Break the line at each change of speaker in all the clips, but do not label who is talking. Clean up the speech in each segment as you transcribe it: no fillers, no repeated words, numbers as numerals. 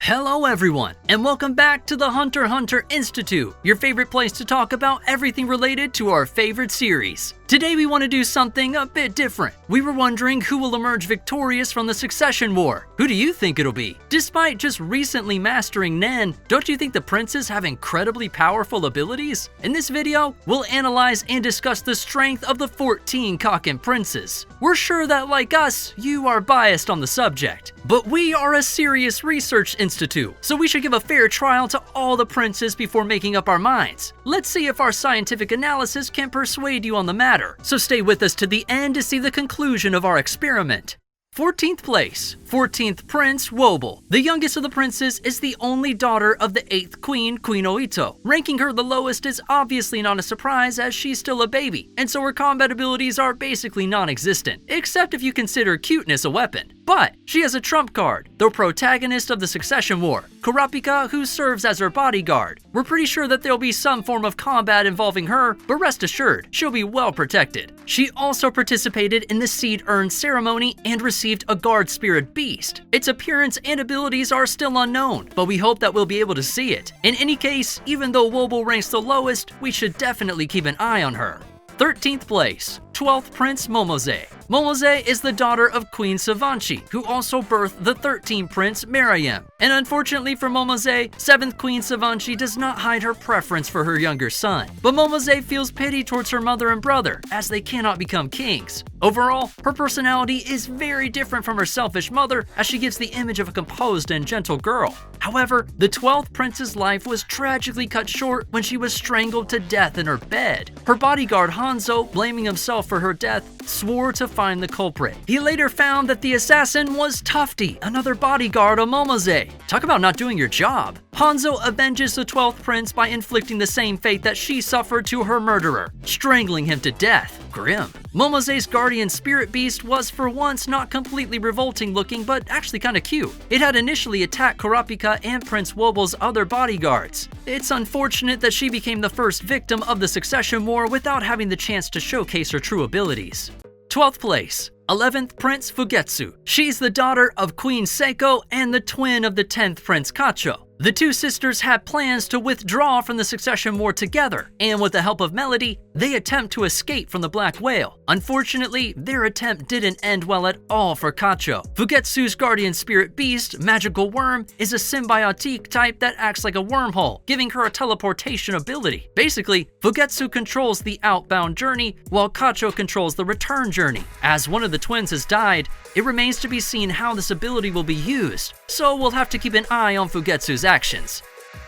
Hello everyone, and welcome back to the Hunter x Hunter Institute, your favorite place to talk about everything related to our favorite series. Today we want to do something a bit different. We were wondering who will emerge victorious from the Succession War. Who do you think it'll be? Despite just recently mastering Nen, don't you think the princes have incredibly powerful abilities? In this video, we'll analyze and discuss the strength of the 14 Kakin princes. We're sure that, like us, you are biased on the subject. But we are a serious research institute, so we should give a fair trial to all the princes before making up our minds. Let's see if our scientific analysis can persuade you on the matter, so stay with us to the end to see the conclusion of our experiment. 14th place, 14th Prince Woble. The youngest of the princes is the only daughter of the 8th queen, Queen Oito. Ranking her the lowest is obviously not a surprise as she's still a baby, and so her combat abilities are basically non-existent, except if you consider cuteness a weapon. But she has a trump card, the protagonist of the Succession War, Kurapika, who serves as her bodyguard. We're pretty sure that there'll be some form of combat involving her, but rest assured, she'll be well protected. She also participated in the Seed Urn ceremony and received a guard spirit beast. Its appearance and abilities are still unknown, but we hope that we'll be able to see it. In any case, even though Woble ranks the lowest, we should definitely keep an eye on her. 13th place, 12th Prince Momoze. Momoze is the daughter of Queen Savanchi, who also birthed the 13th Prince Marayam. And unfortunately for Momoze, 7th Queen Savanchi does not hide her preference for her younger son. But Momoze feels pity towards her mother and brother, as they cannot become kings. Overall, her personality is very different from her selfish mother, as she gives the image of a composed and gentle girl. However, the 12th prince's life was tragically cut short when she was strangled to death in her bed. Her bodyguard Hanzo, blaming himself for her death, swore to find the culprit. He later found that the assassin was Tufty, another bodyguard of Momoze. Talk about not doing your job. Hanzo avenges the 12th prince by inflicting the same fate that she suffered to her murderer, strangling him to death. Grim. Momoze's guardian spirit beast was for once not completely revolting looking, but actually kinda cute. It had initially attacked Kurapika and Prince Woble's other bodyguards. It's unfortunate that she became the first victim of the Succession War without having the chance to showcase her true abilities. 12th place, 11th Prince Fugetsu. She's the daughter of Queen Seiko and the twin of the 10th Prince Kacho. The two sisters had plans to withdraw from the Succession War together, and with the help of Melody, they attempt to escape from the Black Whale. Unfortunately, their attempt didn't end well at all for Kacho. Fugetsu's guardian spirit beast, Magical Worm, is a symbiotic type that acts like a wormhole, giving her a teleportation ability. Basically, Fugetsu controls the outbound journey, while Kacho controls the return journey. As one of the twins has died, it remains to be seen how this ability will be used, so we'll have to keep an eye on Fugetsu's actions.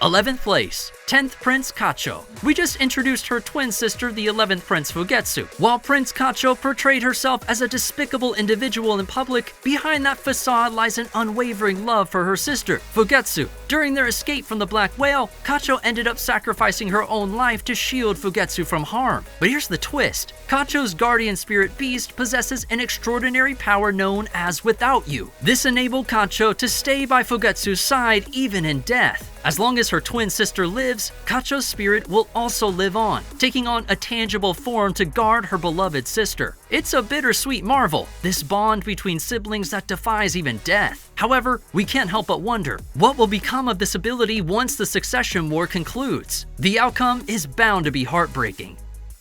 11th place, 10th Prince Kacho. We just introduced her twin sister, the 11th Prince Fugetsu. While Prince Kacho portrayed herself as a despicable individual in public, behind that facade lies an unwavering love for her sister, Fugetsu. During their escape from the Black Whale, Kacho ended up sacrificing her own life to shield Fugetsu from harm. But here's the twist. Kacho's guardian spirit beast possesses an extraordinary power known as Without You. This enabled Kacho to stay by Fugetsu's side even in death. As long as her twin sister lives, Kacho's spirit will also live on, taking on a tangible form to guard her beloved sister. It's a bittersweet marvel, this bond between siblings that defies even death. However, we can't help but wonder, what will become of this ability once the Succession War concludes? The outcome is bound to be heartbreaking.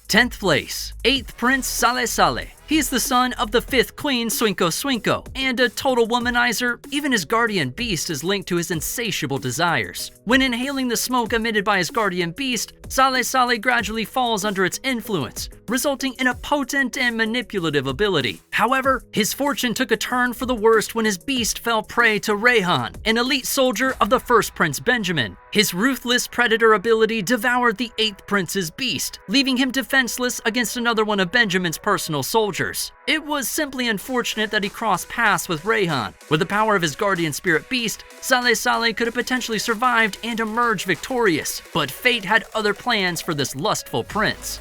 10th place, 8th Prince Salé-Salé. He's the son of the 5th Queen, Swinko, and a total womanizer. Even his guardian beast is linked to his insatiable desires. When inhaling the smoke emitted by his guardian beast, Salé-Salé gradually falls under its influence, resulting in a potent and manipulative ability. However, his fortune took a turn for the worst when his beast fell prey to Rayhan, an elite soldier of the 1st Prince Benjamin. His ruthless predator ability devoured the 8th Prince's beast, leaving him defenseless against another one of Benjamin's personal soldiers. It was simply unfortunate that he crossed paths with Rayhan. With the power of his guardian spirit beast, Salé-Salé could have potentially survived and emerged victorious, but fate had other plans for this lustful prince.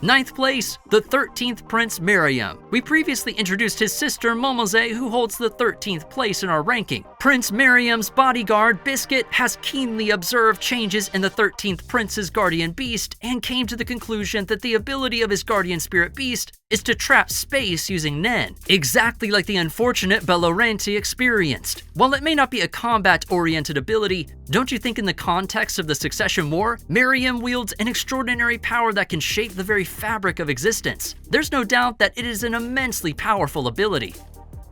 9th place, the 13th Prince Marayam. We previously introduced his sister Momoze, who holds the 13th place in our ranking. Prince Marayam's bodyguard, Biscuit, has keenly observed changes in the 13th Prince's guardian beast and came to the conclusion that the ability of his guardian spirit beast is to trap space using Nen, exactly like the unfortunate Bellorenti experienced. While it may not be a combat-oriented ability, don't you think in the context of the Succession War, Marayam wields an extraordinary power that can shape the very fabric of existence? There's no doubt that it is an immensely powerful ability.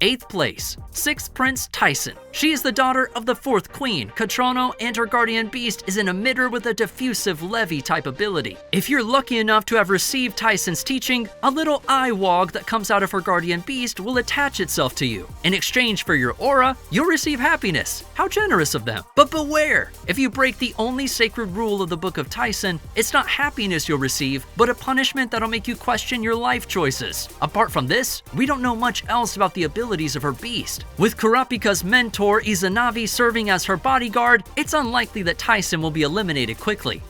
8th place, 6th Prince Tyson. She is the daughter of the 4th Queen, Katrono, and her guardian beast is an emitter with a diffusive levy type ability. If you're lucky enough to have received Tyson's teaching, a little eye wog that comes out of her guardian beast will attach itself to you. In exchange for your aura, you'll receive happiness. How generous of them. But beware! If you break the only sacred rule of the Book of Tyson, it's not happiness you'll receive, but a punishment that'll make you question your life choices. Apart from this, we don't know much else about the abilities of her beast. With Kurapika's mentor Izanagi serving as her bodyguard, it's unlikely that Tyson will be eliminated quickly.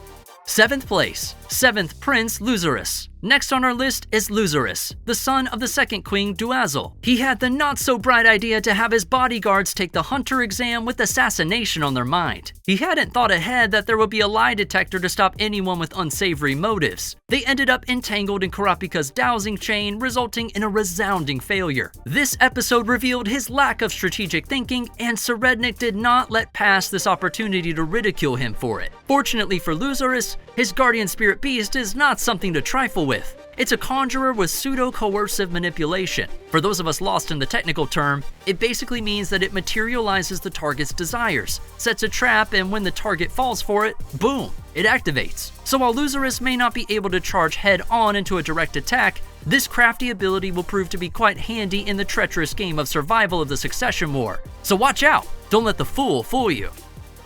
7th place, 7th Prince Luzurus. Next on our list is Luzurus, the son of the 2nd Queen Duazil. He had the not-so-bright idea to have his bodyguards take the hunter exam with assassination on their mind. He hadn't thought ahead that there would be a lie detector to stop anyone with unsavory motives. They ended up entangled in Kurapika's dowsing chain, resulting in a resounding failure. This episode revealed his lack of strategic thinking, and Tserriednich did not let pass this opportunity to ridicule him for it. Fortunately for Luzurus, his guardian spirit beast is not something to trifle with. It's a conjurer with pseudo-coercive manipulation. For those of us lost in the technical term, it basically means that it materializes the target's desires, sets a trap, and when the target falls for it, boom, it activates. So while Luzurus may not be able to charge head-on into a direct attack, this crafty ability will prove to be quite handy in the treacherous game of survival of the Succession War. So watch out! Don't let the fool you.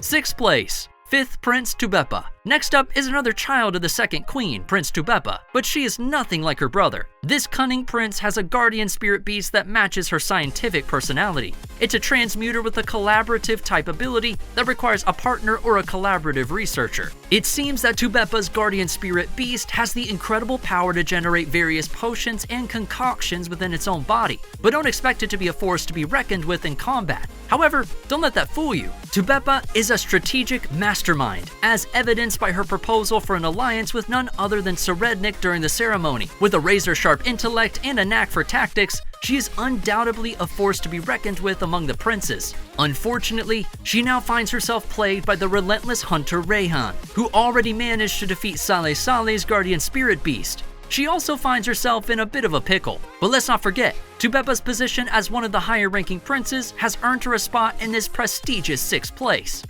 6th place, 5th Prince Tubeppa. Next up is another child of the 2nd Queen, Prince Tubeppa, but she is nothing like her brother. This cunning prince has a guardian spirit beast that matches her scientific personality. It's a transmuter with a collaborative type ability that requires a partner or a collaborative researcher. It seems that Tubeppa's guardian spirit beast has the incredible power to generate various potions and concoctions within its own body, but don't expect it to be a force to be reckoned with in combat. However, don't let that fool you. Tubeppa is a strategic mastermind, as evidenced by her proposal for an alliance with none other than Tserriednich during the ceremony. With a razor-sharp intellect and a knack for tactics, she is undoubtedly a force to be reckoned with among the princes. Unfortunately, she now finds herself plagued by the relentless hunter Rayhan, who already managed to defeat Salé-Salé's guardian spirit beast. She also finds herself in a bit of a pickle. But let's not forget, Tubeppa's position as one of the higher-ranking princes has earned her a spot in this prestigious 6th place.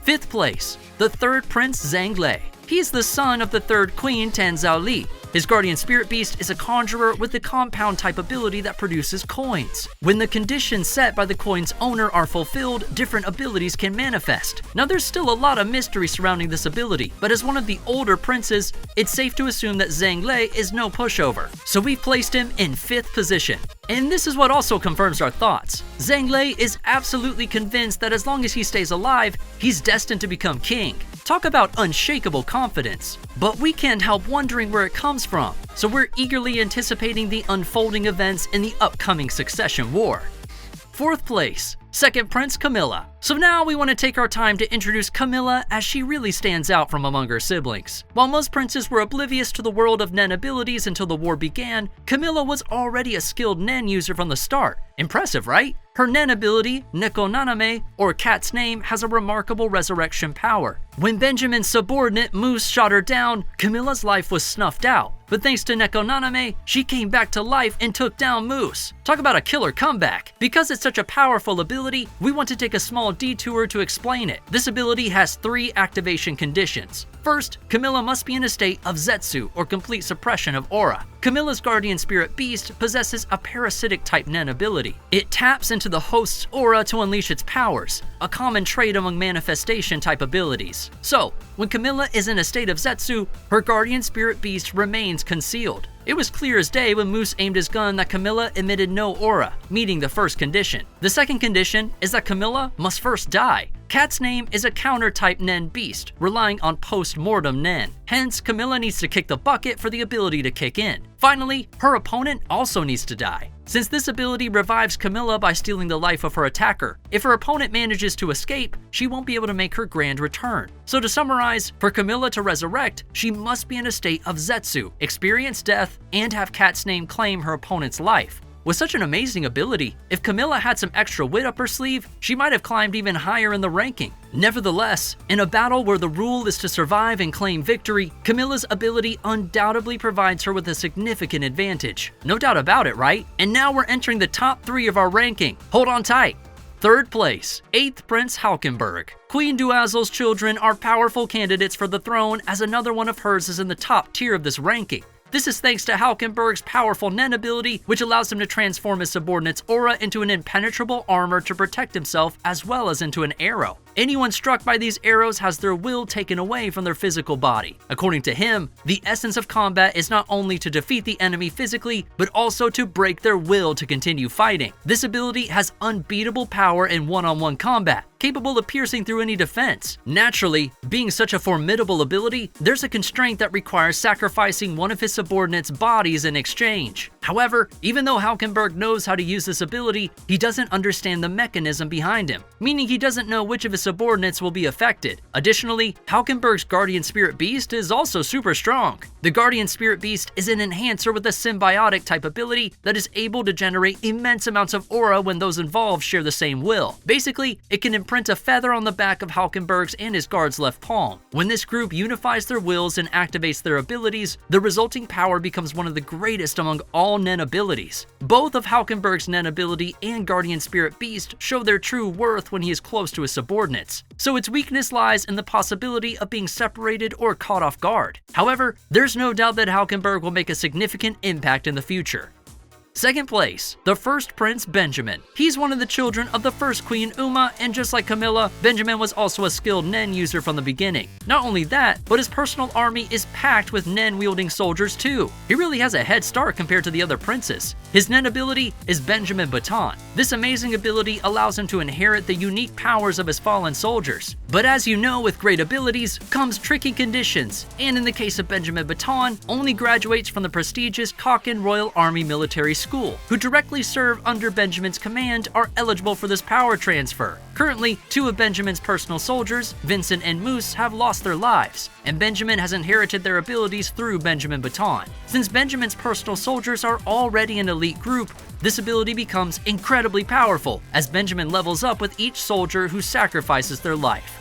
5th place, the 3rd Prince Zhang Lei. He's the son of the 3rd Queen Zhang Lei. His guardian spirit beast is a conjurer with the compound type ability that produces coins. When the conditions set by the coin's owner are fulfilled, different abilities can manifest. Now there's still a lot of mystery surrounding this ability, but as one of the older princes, it's safe to assume that Zhang Lei is no pushover. So we've placed him in 5th position. And this is what also confirms our thoughts. Zhang Lei is absolutely convinced that as long as he stays alive, he's destined to become king. Talk about unshakable confidence. But we can't help wondering where it comes from, so we're eagerly anticipating the unfolding events in the upcoming Succession War. 4th place, 2nd Prince Camilla. So now we want to take our time to introduce Camilla as she really stands out from among her siblings. While most princes were oblivious to the world of Nen abilities until the war began, Camilla was already a skilled Nen user from the start. Impressive, right? Her Nen ability, Neko Naname, or Cat's Name, has a remarkable resurrection power. When Benjamin's subordinate Moose shot her down, Camilla's life was snuffed out. But thanks to Neko Naname, she came back to life and took down Moose. Talk about a killer comeback. Because it's such a powerful ability, we want to take a small detour to explain it. This ability has 3 activation conditions. First, Camilla must be in a state of Zetsu, or complete suppression of aura. Camilla's guardian spirit beast possesses a parasitic type Nen ability. It taps into the host's aura to unleash its powers, a common trait among manifestation type abilities. So, when Camilla is in a state of Zetsu, her guardian spirit beast remains concealed. It was clear as day when Moose aimed his gun that Camilla emitted no aura, meeting the first condition. The second condition is that Camilla must first die. Cat's name is a counter-type Nen beast, relying on post-mortem Nen. Hence, Camilla needs to kick the bucket for the ability to kick in. Finally, her opponent also needs to die, since this ability revives Camilla by stealing the life of her attacker. If her opponent manages to escape, she won't be able to make her grand return. So to summarize, for Camilla to resurrect, she must be in a state of Zetsu, experience death, and have Cat's name claim her opponent's life. With such an amazing ability, if Camilla had some extra wit up her sleeve, she might have climbed even higher in the ranking. Nevertheless, in a battle where the rule is to survive and claim victory, Camilla's ability undoubtedly provides her with a significant advantage. No doubt about it, right? And now we're entering the top 3 of our ranking. Hold on tight. Third place, 8th Prince Halkenburg. Queen Duazel's children are powerful candidates for the throne, as another one of hers is in the top tier of this ranking. This is thanks to Halkenburg's powerful Nen ability, which allows him to transform his subordinate's aura into an impenetrable armor to protect himself, as well as into an arrow. Anyone struck by these arrows has their will taken away from their physical body. According to him, the essence of combat is not only to defeat the enemy physically, but also to break their will to continue fighting. This ability has unbeatable power in one-on-one combat, capable of piercing through any defense. Naturally, being such a formidable ability, there's a constraint that requires sacrificing one of his subordinates' bodies in exchange. However, even though Halkenburg knows how to use this ability, he doesn't understand the mechanism behind him, meaning he doesn't know which of his subordinates will be affected. Additionally, Halkenburg's Guardian Spirit Beast is also super strong. The Guardian Spirit Beast is an enhancer with a symbiotic type ability that is able to generate immense amounts of aura when those involved share the same will. Basically, it can imprint a feather on the back of Halkenburg's and his guard's left palm. When this group unifies their wills and activates their abilities, the resulting power becomes one of the greatest among all Nen abilities. Both of Halkenburg's Nen ability and Guardian Spirit Beast show their true worth when he is close to his subordinates, so its weakness lies in the possibility of being separated or caught off guard. However, there's no doubt that Halkenburg will make a significant impact in the future. Second place, the first Prince Benjamin. He's one of the children of the first Queen Uma, and just like Camilla, Benjamin was also a skilled Nen user from the beginning. Not only that, but his personal army is packed with Nen-wielding soldiers too. He really has a head start compared to the other princes. His Nen ability is Benjamin Baton. This amazing ability allows him to inherit the unique powers of his fallen soldiers. But as you know, with great abilities comes tricky conditions, and in the case of Benjamin Baton, only graduates from the prestigious Kakin Royal Army Military School, who directly serve under Benjamin's command, are eligible for this power transfer. Currently, 2 of Benjamin's personal soldiers, Vincent and Moose, have lost their lives, and Benjamin has inherited their abilities through Benjamin Baton. Since Benjamin's personal soldiers are already an elite group, this ability becomes incredibly powerful as Benjamin levels up with each soldier who sacrifices their life.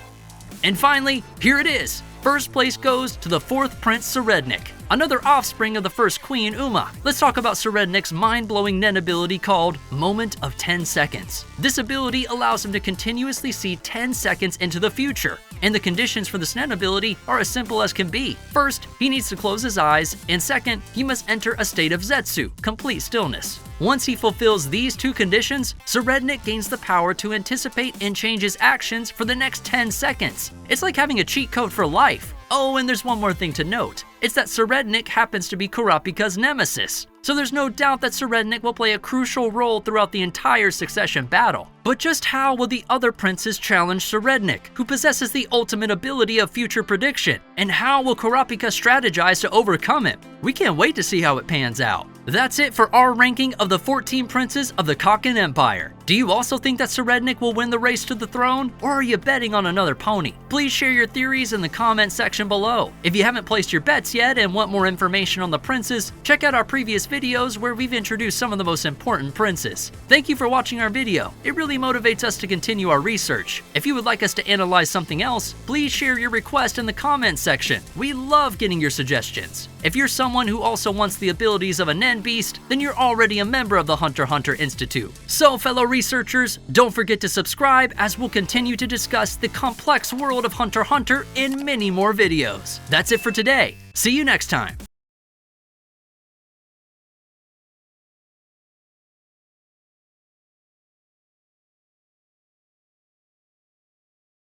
And finally, here it is! First place goes to the 4th Prince Tserriednich, another offspring of the first Queen Uma. Let's talk about Tserriednich's mind-blowing Nen ability called Moment of 10 Seconds. This ability allows him to continuously see 10 seconds into the future, and the conditions for this Nen ability are as simple as can be. First, he needs to close his eyes, and second, he must enter a state of Zetsu, complete stillness. Once he fulfills these 2 conditions, Tserriednich gains the power to anticipate and change his actions for the next 10 seconds. It's like having a cheat code for life. Oh, and there's one more thing to note. It's that Tserriednich happens to be Kurapika's nemesis, so there's no doubt that Tserriednich will play a crucial role throughout the entire succession battle. But just how will the other princes challenge Tserriednich, who possesses the ultimate ability of future prediction? And how will Kurapika strategize to overcome him? We can't wait to see how it pans out. That's it for our ranking of the 14 princes of the Kakin Empire. Do you also think that Tserriednich will win the race to the throne, or are you betting on another pony? Please share your theories in the comment section below. If you haven't placed your bets yet and want more information on the princes, check out our previous videos where we've introduced some of the most important princes. Thank you for watching our video. It really motivates us to continue our research. If you would like us to analyze something else, please share your request in the comments section. We love getting your suggestions. If you're someone who also wants the abilities of a Nen beast, then you're already a member of the Hunter x Hunter Institute. So fellow researchers, don't forget to subscribe as we'll continue to discuss the complex world of Hunter x Hunter in many more videos. That's it for today. See you next time.